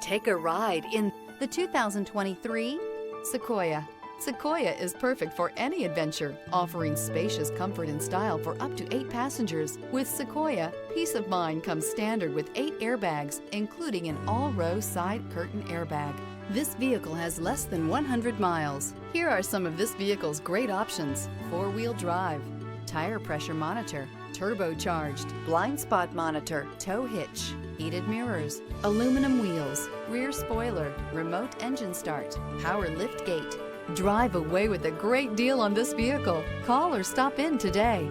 Take a ride in the 2023 Sequoia. Sequoia is perfect for any adventure, offering spacious comfort and style for up to 8 passengers. With Sequoia, peace of mind comes standard with 8 airbags, including an all-row side curtain airbag. This vehicle has less than 100 miles. Here are some of this vehicle's great options: 4-wheel drive, tire pressure monitor, turbocharged, blind spot monitor, tow hitch, heated mirrors, aluminum wheels, rear spoiler, remote engine start, power lift gate. Drive away with a great deal on this vehicle. Call or stop in today.